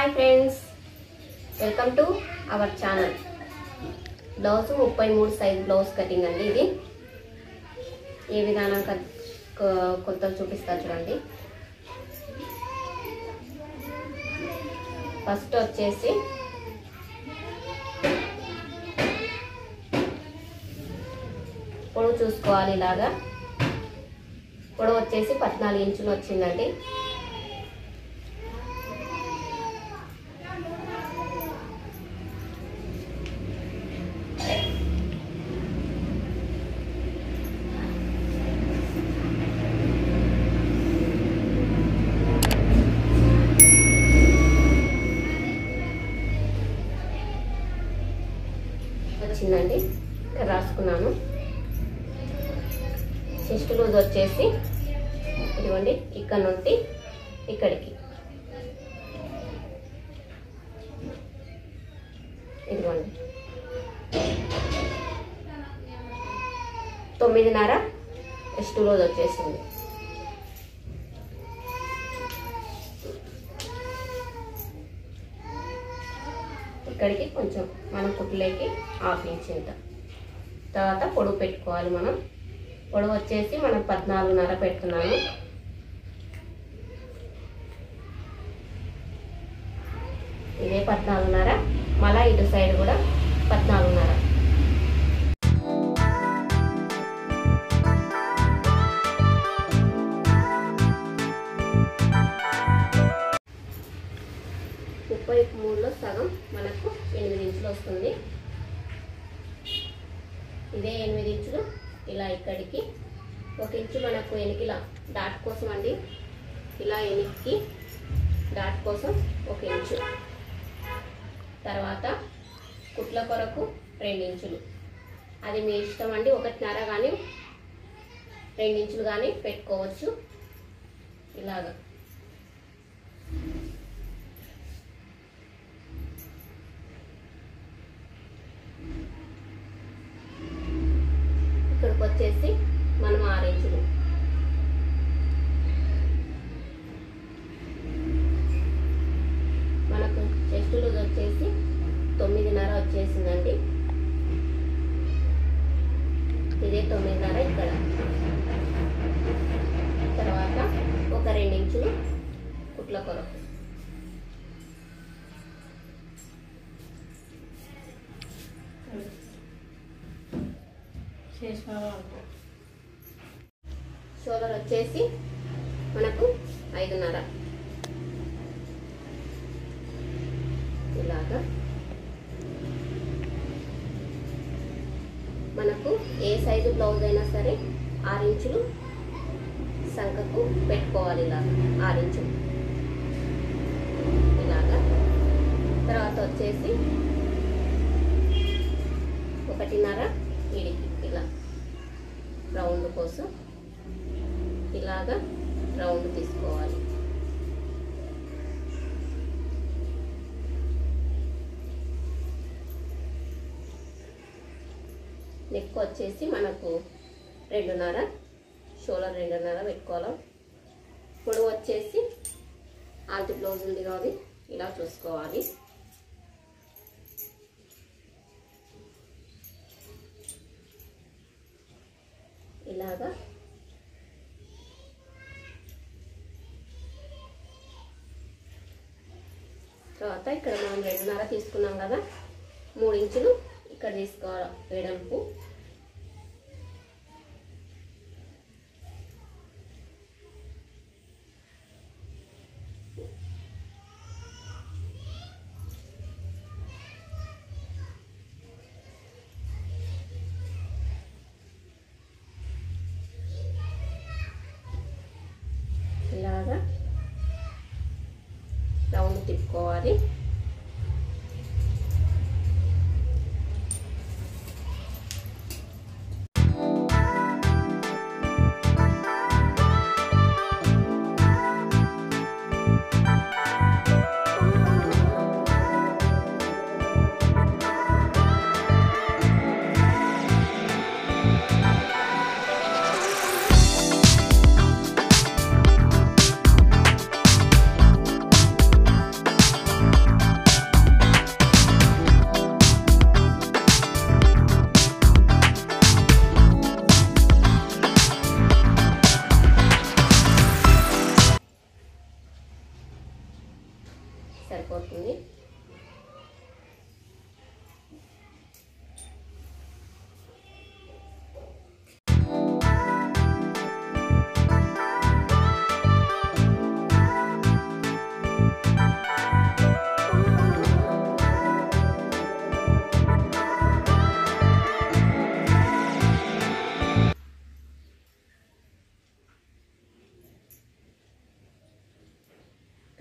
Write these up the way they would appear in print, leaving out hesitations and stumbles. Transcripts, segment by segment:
Hi friends, welcome to our channel. Blouse 33 size blouse cutting అండి. ఇది ఏ విధానం కొలతలు చూపిస్తా చూడండి. ఫస్ట్ వచ్చేసి పొడవు చూసుకోవాలి. ఇలాగా పొడవు వచ్చేసి 14 ఇంచులు వచ్చిందండి. వచ్చిందండి, ఇక్కడ రాసుకున్నాను. చెస్ట్ లూజ్ వచ్చేసి ఇదిగోండి, ఇక్కడ నుండి ఇక్కడికి ఇదిగోండి 9.5 చెస్ట్ లూజ్ వచ్చేసింది. ఇక్కడికి కొంచెం మనం కుట్లేకి 1/2 ఇంచ్ ఇంత. తర్వాత పొడవు పెట్టుకోవాలి. మనం పొడవు వచ్చేసి మనం 14.5 పెడుతున్నాను. ఇదే 14.5, మళ్ళీ ఇటు సైడ్ కూడా 14.5. మూడులో సగం మనకు 8 ఇంచులు వస్తుంది. ఇదే 8 ఇంచులు ఇలా ఇక్కడికి 1 ఇంచు మనకు వెనికిలా డాట్ కోసం అండి. ఇలా వెనక్కి డాట్ కోసం 1 ఇంచు. తర్వాత కుట్ల కొరకు 2 ఇంచులు. అది మీ ఇష్టం అండి. 1.5 కానీ 2 ఇంచులు కానీ పెట్టుకోవచ్చు. ఇలాగా ఇక్కడికి వచ్చేసి మనం 6 ఇంచులు. మనకు చెస్ట్ లూజ్ వచ్చేసి 9.5 వచ్చేసిందండి. ఇదే 9.5 ఇక్కడ. తర్వాత ఒక 2 ఇంచులు కుట్ల కొరకు. షోల్డర్ వచ్చేసి మనకు 5.5. ఇలాగా మనకు ఏ సైజు బ్లౌజ్ అయినా సరే 6 ఇంచులు సంకకు పెట్టుకోవాలి. ఇలాగా 6 ఇంచులు ఇలాగా. తర్వాత వచ్చేసి 1.5 ఇడికి ఇలా రౌండ్ కోసం ఇలాగా రౌండ్ తీసుకోవాలి. నెక్ వచ్చేసి మనకు 2.5, షోల్డర్ 2.5 పెట్టుకోవాలి. పొడవు వచ్చేసి ఆల్ట్ బ్లౌజ్ ఉంది కాబట్టి ఇలా చూసుకోవాలి. ఇలాగా తర్వాత ఇక్కడ మనం 2.5 తీసుకున్నాం కదా, 3 ఇంచులు ఇక్కడ తీసుకోవాలి వెడల్పు. ఇలాగా రౌండ్ తిప్పుకోవాలి.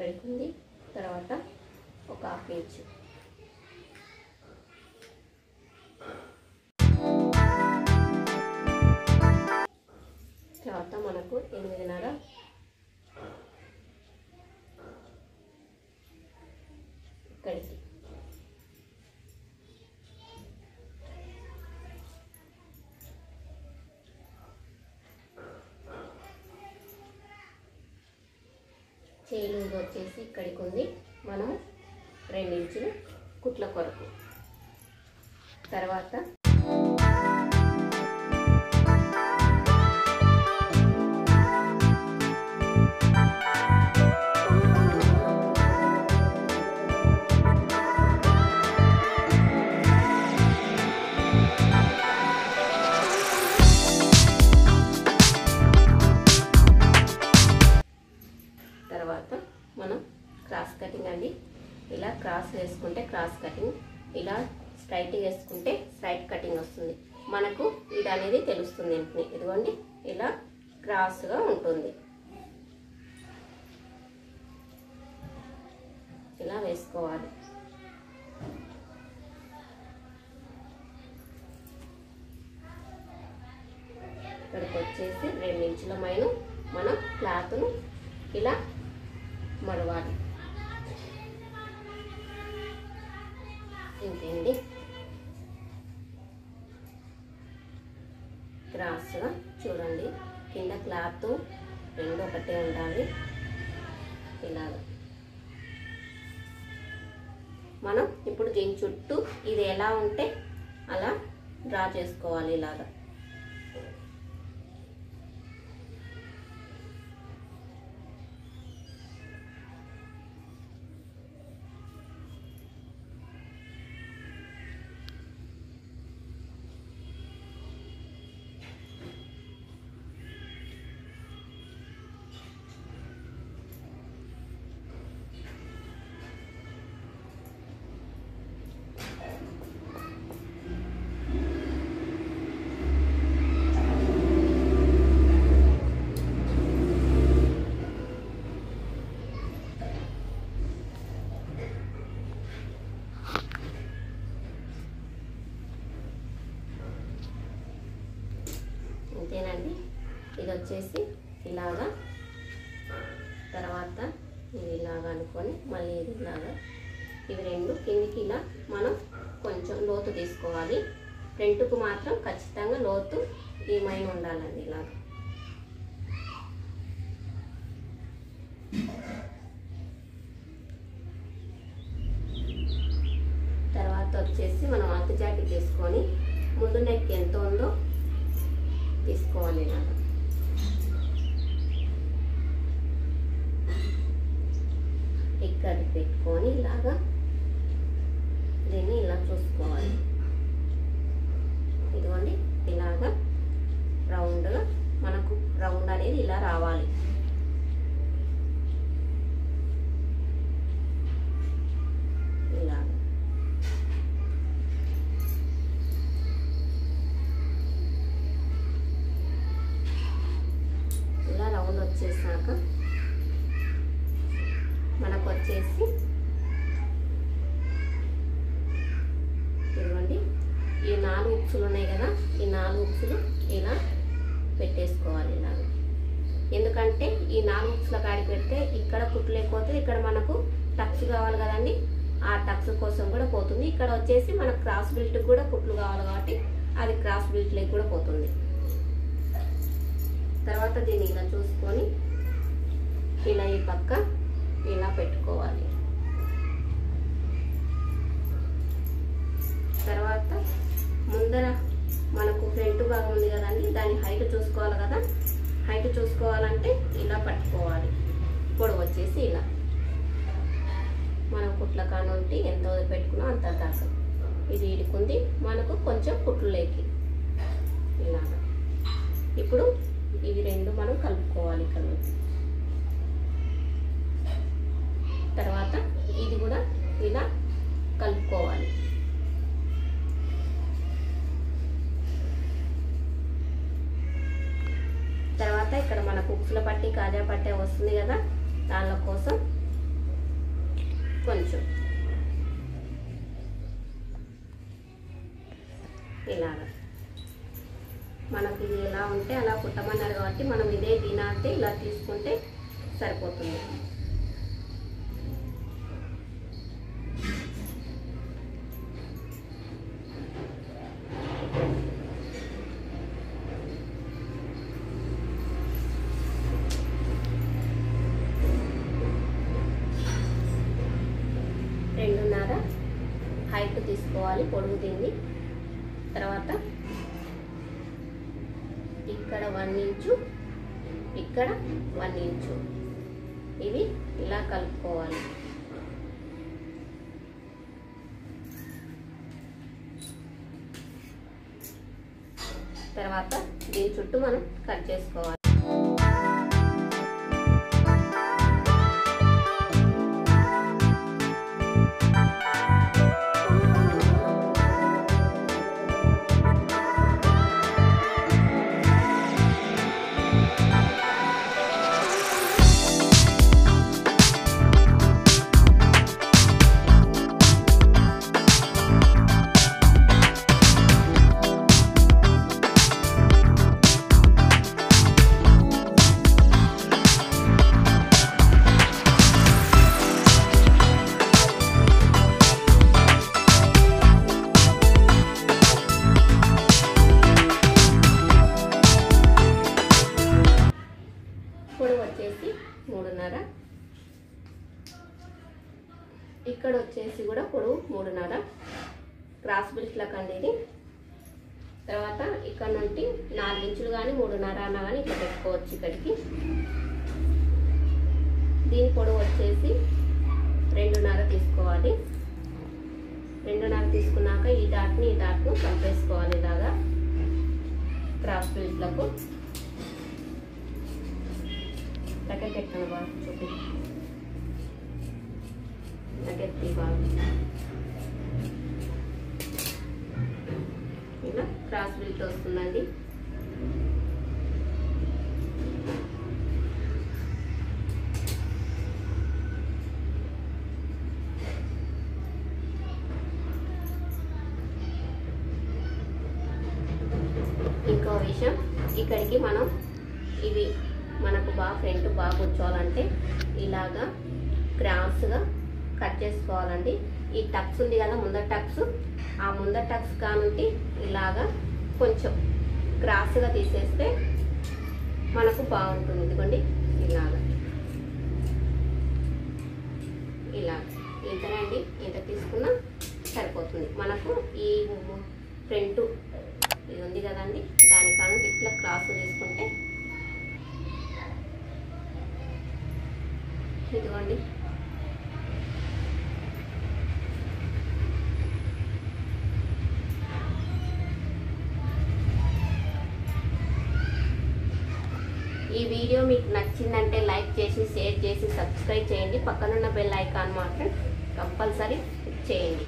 ఇక్కడికి ఉంది. తర్వాత ఒక 1/2 ఇంచు. తర్వాత మనకు 8.5 ఇక్కడికి. చేయి లూజ్ వచ్చేసి ఇక్కడికి ఉంది. మనం 2 ఇంచులు కుట్ల కొరకు. తర్వాత మనం క్రాస్ కటింగ్ అండి. ఇలా క్రాస్ వేసుకుంటే క్రాస్ కటింగ్, ఇలా స్ట్రైట్ వేసుకుంటే స్ట్రైట్ కటింగ్ వస్తుంది. మనకు ఇది అనేది తెలుస్తుంది. ఇదిగోండి ఇలా క్రాస్గా ఉంటుంది. ఇలా వేసుకోవాలి. ఇక్కడికి వచ్చేసి 2 ఇంచుల మైన మనం క్లాత్ను ఇలా మడవాలి. ఇంతేండి. క్రాస్గా చూడండి. కింద క్లాత్ 2 ఒకటే ఉండాలి. ఇలాగ మనం ఇప్పుడు దీని చుట్టూ ఇది ఎలా ఉంటే అలా డ్రా చేసుకోవాలి. ఇలాగా అంతేనండి. ఇది వచ్చేసి ఇలాగా, తర్వాత ఇది ఇలాగా అనుకొని మళ్ళీ ఇది ఇలాగా, ఇవి 2 కిందికి ఇలా మనం కొంచెం లోతు తీసుకోవాలి. ఫ్రంట్కు మాత్రం ఖచ్చితంగా లోతు ఏమైనా ఉండాలండి. ఇలాగా తర్వాత వచ్చేసి మనం అంత జాకెట్ తీసుకొని ముందు నెక్ ఎంత ఉందో తీసుకోవాలి. ఇలాగా ఇక్కడ పెట్టుకొని ఇలాగా దీన్ని ఇలా చూసుకోవాలి. ఇదిగోండి ఇలాగా రౌండ్గా మనకు రౌండ్ అనేది ఇలా రావాలి. ఇలాగా ఇలా రౌండ్ వచ్చేసాక మనకు వచ్చేసి ఇదిగోండి ఈ 4 ఉక్సులు ఉన్నాయి కదా, ఈ 4 ఉక్సులు ఇలా పెట్టేసుకోవాలి. ఇలాగా ఎందుకంటే ఈ 4 ఉక్సుల కాడికి పెడితే ఇక్కడ కుట్లు లేకపోతే ఇక్కడ మనకు టక్స్ కావాలి కదండి, ఆ టక్స్ కోసం కూడా పోతుంది. ఇక్కడ వచ్చేసి మనకు క్రాస్ బెల్ట్ కూడా కుట్లు కావాలి కాబట్టి అది క్రాస్ బెల్ట్లోకి కూడా పోతుంది. తర్వాత దీన్ని ఇలా చూసుకొని ఇలా ఈ పక్క ఇలా పెట్టుకోవాలి. తర్వాత ముందర మనకు ఫ్రంట్ భాగం ఉంది కదండి, దాని హైట్ చూసుకోవాలి కదా. హైట్ చూసుకోవాలంటే ఇలా పట్టుకోవాలి. పొడవు వచ్చేసి ఇలా మనం కుట్ల కానుంటి ఎంత పెట్టుకున్నా అంత దాకా ఇది ఇడుకుంది మనకు కొంచెం కుట్లులేకి ఇలాగా. ఇప్పుడు ఇవి 2 మనం కలుపుకోవాలి ఇక్కడ నుంచి. తర్వాత ఇది కూడా ఇలా కలుపుకోవాలి. తర్వాత ఇక్కడ మనకు ఉక్సుల పట్టి కాజా పట్టే వస్తుంది కదా, దానిల కోసం కొంచెం ఇలాగా మనకి ఇది ఎలా ఉంటే అలా కుట్టమన్నారు కాబట్టి మనం ఇదే దినాతే ఇలా తీసుకుంటే సరిపోతుంది. రెండున్నర హైట్ తీసుకోవాలి పొడుగు దీన్ని. తర్వాత ఇక్కడ 1 ఇంచు, ఇక్కడ 1 ఇంచు, ఇది ఇలా కలుపుకోవాలి. తర్వాత దీని చుట్టూ మనం కట్ చేసుకోవాలి. పొడవు వచ్చేసి 3.5, ఇక్కడ వచ్చేసి కూడా పొడవు 3.5 క్రాస్ బిల్ట్లకు అండి ఇది. తర్వాత ఇక్కడ నుండి 4 ఇంచులు కానీ 3.5 అన్నా కానీ ఇట్లా పెట్టుకోవచ్చు ఇక్కడికి. దీని పొడవు వచ్చేసి 2.5 తీసుకోవాలి. 2.5 తీసుకున్నాక ఈ డాట్ను కలిపేసుకోవాలి ఇలాగా క్రాస్ బిల్ట్లకు. ఎట్టాను బాగా చూపి ఎత్తి బాగా ఇలా క్రాస్ బిల్ట్ వస్తుందండి. ఇంకో విషయం, ఇక్కడికి మనం ఇవి మనకు బాగా ఫ్రంట్ బాగా కూర్చోవాలంటే ఇలాగా క్రాస్గా కట్ చేసుకోవాలండి. ఈ టక్స్ ఉంది కదా ముందర టక్స్, ఆ ముందర టక్స్ కానుండి ఇలాగా కొంచెం క్రాస్గా తీసేస్తే మనకు బాగుంటుంది. ఇదిగోండి ఇలా ఇంతనండి, ఇంత తీసుకున్నా సరిపోతుంది మనకు. ఈ ఫ్రంట్ ఇది ఉంది కదండి, దానికాను ఇట్లా క్రాస్ తీసుకుంటే ఇదిగోండి ఈ వీడియో మీకు నచ్చిందంటే లైక్ చేసి షేర్ చేసి సబ్స్క్రైబ్ చేయండి. పక్కనున్న బెల్ ఐకాన్ మాత్రం కంపల్సరీ చేయండి.